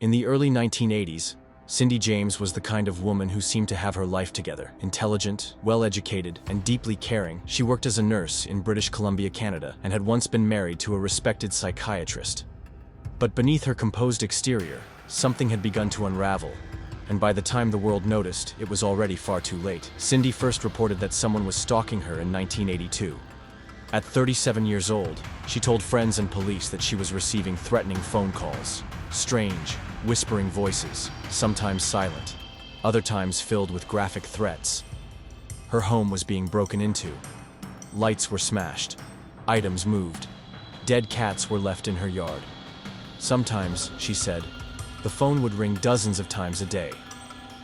In the early 1980s, Cindy James was the kind of woman who seemed to have her life together. Intelligent, well-educated, and deeply caring, she worked as a nurse in British Columbia, Canada, and had once been married to a respected psychiatrist. But beneath her composed exterior, something had begun to unravel, and by the time the world noticed, it was already far too late. Cindy first reported that someone was stalking her in 1982. At 37 years old, she told friends and police that she was receiving threatening phone calls. Strange, whispering voices, sometimes silent, other times filled with graphic threats. Her home was being broken into. Lights were smashed. Items moved. Dead cats were left in her yard. Sometimes, she said, the phone would ring dozens of times a day,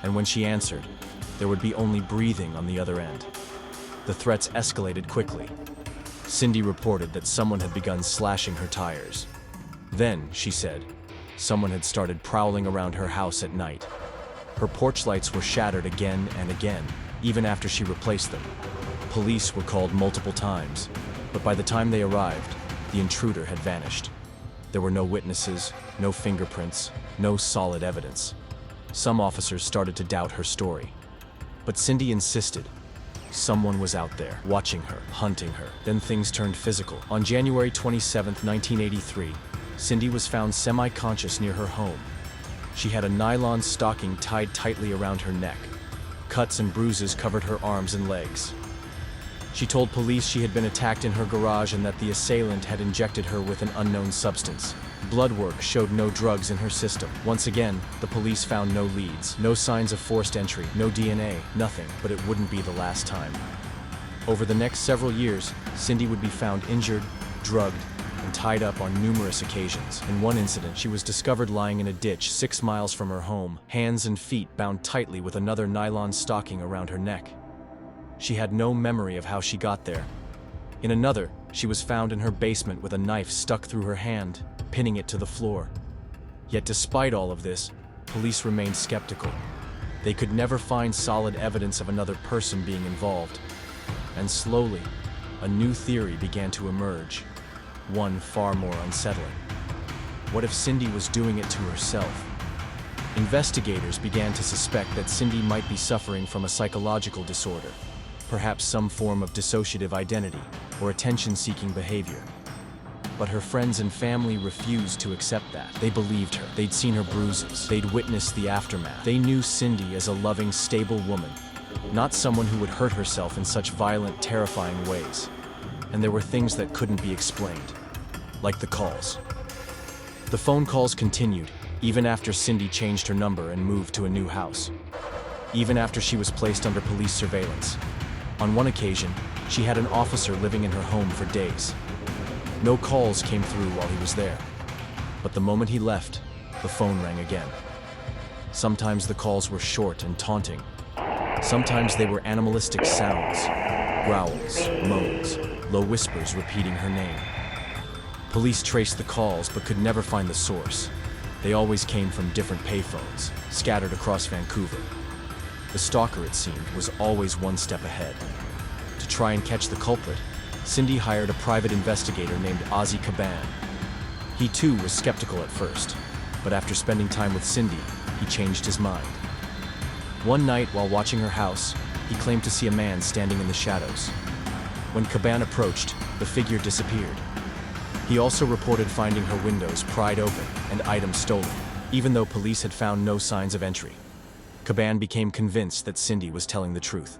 and when she answered, there would be only breathing on the other end. The threats escalated quickly. Cindy reported that someone had begun slashing her tires. Then, she said, someone had started prowling around her house at night. Her porch lights were shattered again and again, even after she replaced them. Police were called multiple times, but by the time they arrived, the intruder had vanished. There were no witnesses, no fingerprints, no solid evidence. Some officers started to doubt her story. But Cindy insisted. Someone was out there, watching her, hunting her. Then things turned physical. On January 27, 1983, Cindy was found semi-conscious near her home. She had a nylon stocking tied tightly around her neck. Cuts and bruises covered her arms and legs. She told police she had been attacked in her garage and that the assailant had injected her with an unknown substance. Blood work showed no drugs in her system. Once again, the police found no leads, no signs of forced entry, no DNA, nothing, but it wouldn't be the last time. Over the next several years, Cindy would be found injured, drugged, and tied up on numerous occasions. In one incident, she was discovered lying in a ditch 6 miles from her home, hands and feet bound tightly with another nylon stocking around her neck. She had no memory of how she got there. In another, she was found in her basement with a knife stuck through her hand, pinning it to the floor. Yet despite all of this, police remained skeptical. They could never find solid evidence of another person being involved. And slowly, a new theory began to emerge, one far more unsettling. What if Cindy was doing it to herself? Investigators began to suspect that Cindy might be suffering from a psychological disorder, perhaps some form of dissociative identity or attention-seeking behavior. But her friends and family refused to accept that. They believed her. They'd seen her bruises. They'd witnessed the aftermath. They knew Cindy as a loving, stable woman, not someone who would hurt herself in such violent, terrifying ways. And there were things that couldn't be explained, like the calls. The phone calls continued, even after Cindy changed her number and moved to a new house. Even after she was placed under police surveillance. On one occasion, she had an officer living in her home for days. No calls came through while he was there. But the moment he left, the phone rang again. Sometimes the calls were short and taunting. Sometimes they were animalistic sounds, growls, moans, low whispers repeating her name. Police traced the calls but could never find the source. They always came from different payphones, scattered across Vancouver. The stalker, it seemed, was always one step ahead. To try and catch the culprit, Cindy hired a private investigator named Ozzy Caban. He too was skeptical at first, but after spending time with Cindy, he changed his mind. One night while watching her house, he claimed to see a man standing in the shadows. When Caban approached, the figure disappeared. He also reported finding her windows pried open and items stolen, even though police had found no signs of entry. Caban became convinced that Cindy was telling the truth.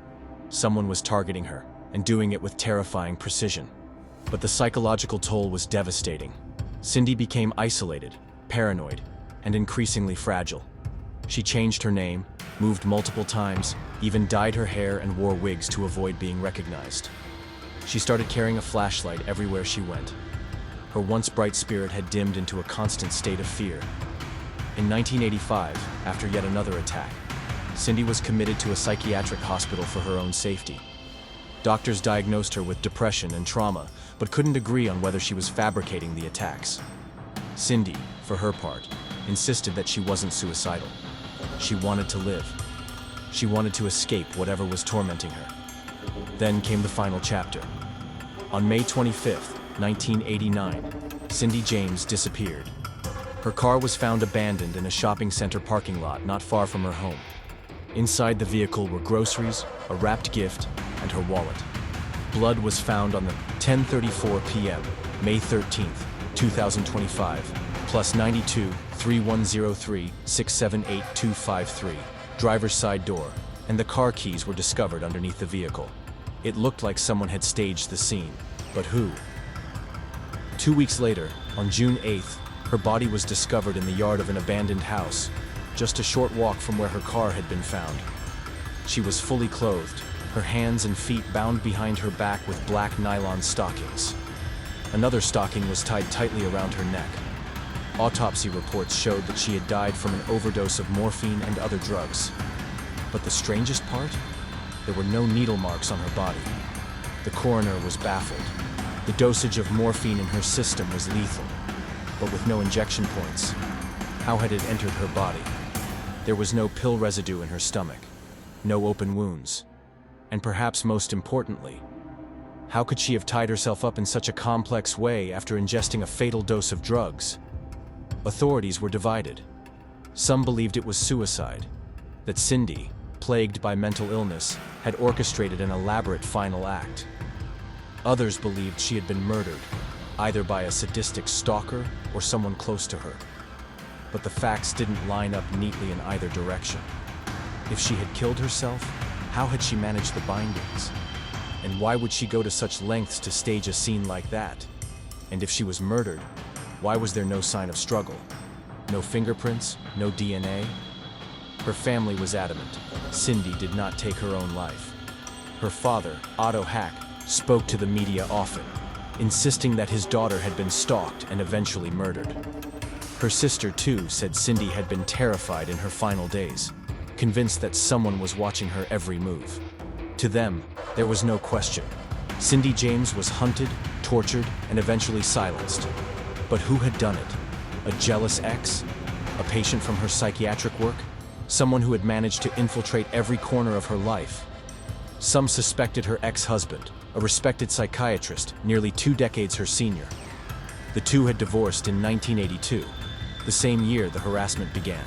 Someone was targeting her, and doing it with terrifying precision. But the psychological toll was devastating. Cindy became isolated, paranoid, and increasingly fragile. She changed her name, moved multiple times, even dyed her hair and wore wigs to avoid being recognized. She started carrying a flashlight everywhere she went. Her once bright spirit had dimmed into a constant state of fear. In 1985, after yet another attack, Cindy was committed to a psychiatric hospital for her own safety. Doctors diagnosed her with depression and trauma, but couldn't agree on whether she was fabricating the attacks. Cindy, for her part, insisted that she wasn't suicidal. She wanted to live. She wanted to escape whatever was tormenting her. Then came the final chapter. On May 25, 1989, Cindy James disappeared. Her car was found abandoned in a shopping center parking lot not far from her home. Inside the vehicle were groceries, a wrapped gift, and her wallet. Blood was found on the 10:34 p.m., May 13, 2025, plus 92 3103 678 253, driver's side door, and the car keys were discovered underneath the vehicle. It looked like someone had staged the scene, but who? 2 weeks later, on June 8th, her body was discovered in the yard of an abandoned house, just a short walk from where her car had been found. She was fully clothed, her hands and feet bound behind her back with black nylon stockings. Another stocking was tied tightly around her neck. Autopsy reports showed that she had died from an overdose of morphine and other drugs. But the strangest part? There were no needle marks on her body. The coroner was baffled. The dosage of morphine in her system was lethal, but with no injection points. How had it entered her body? There was no pill residue in her stomach, no open wounds. And perhaps most importantly, how could she have tied herself up in such a complex way after ingesting a fatal dose of drugs? Authorities were divided. Some believed it was suicide, that Cindy, plagued by mental illness, had orchestrated an elaborate final act. Others believed she had been murdered, either by a sadistic stalker or someone close to her. But the facts didn't line up neatly in either direction. If she had killed herself, how had she managed the bindings? And why would she go to such lengths to stage a scene like that? And if she was murdered, why was there no sign of struggle? No fingerprints, no DNA? Her family was adamant. Cindy did not take her own life. Her father, Otto Hack, spoke to the media often, insisting that his daughter had been stalked and eventually murdered. Her sister, too, said Cindy had been terrified in her final days, convinced that someone was watching her every move. To them, there was no question. Cindy James was hunted, tortured, and eventually silenced. But who had done it? A jealous ex? A patient from her psychiatric work? Someone who had managed to infiltrate every corner of her life? Some suspected her ex-husband, a respected psychiatrist, nearly 2 decades her senior. The two had divorced in 1982, the same year the harassment began.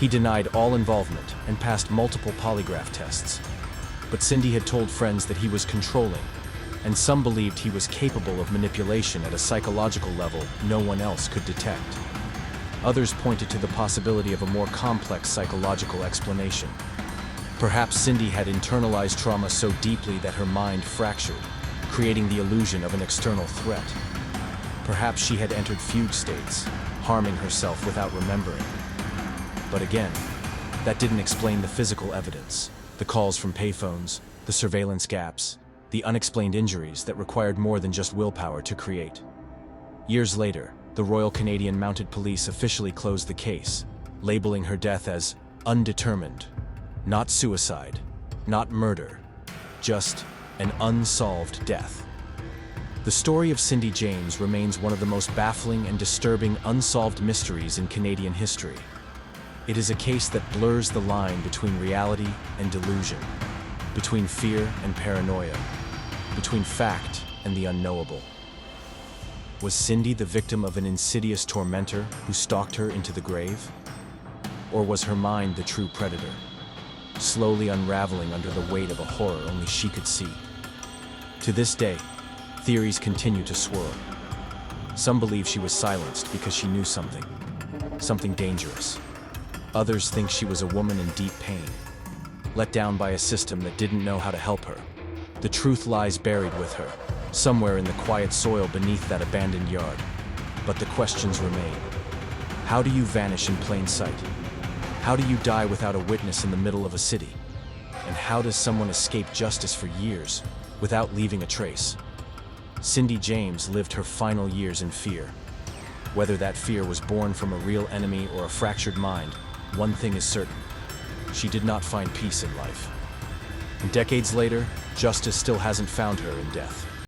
He denied all involvement and passed multiple polygraph tests. But Cindy had told friends that he was controlling, and some believed he was capable of manipulation at a psychological level no one else could detect. Others pointed to the possibility of a more complex psychological explanation. Perhaps Cindy had internalized trauma so deeply that her mind fractured, creating the illusion of an external threat. Perhaps she had entered fugue states, harming herself without remembering. But again, that didn't explain the physical evidence, the calls from payphones, the surveillance gaps, the unexplained injuries that required more than just willpower to create. Years later, the Royal Canadian Mounted Police officially closed the case, labeling her death as undetermined. Not suicide, not murder, just an unsolved death. The story of Cindy James remains one of the most baffling and disturbing unsolved mysteries in Canadian history. It is a case that blurs the line between reality and delusion, between fear and paranoia, between fact and the unknowable. Was Cindy the victim of an insidious tormentor who stalked her into the grave? Or was her mind the true predator, slowly unraveling under the weight of a horror only she could see? To this day, theories continue to swirl. Some believe she was silenced because she knew something dangerous. Others think she was a woman in deep pain, let down by a system that didn't know how to help her. The truth lies buried with her, somewhere in the quiet soil beneath that abandoned yard. But the questions remain. How do you vanish in plain sight? How do you die without a witness in the middle of a city? And how does someone escape justice for years without leaving a trace? Cindy James lived her final years in fear. Whether that fear was born from a real enemy or a fractured mind, one thing is certain: she did not find peace in life. And decades later, justice still hasn't found her in death.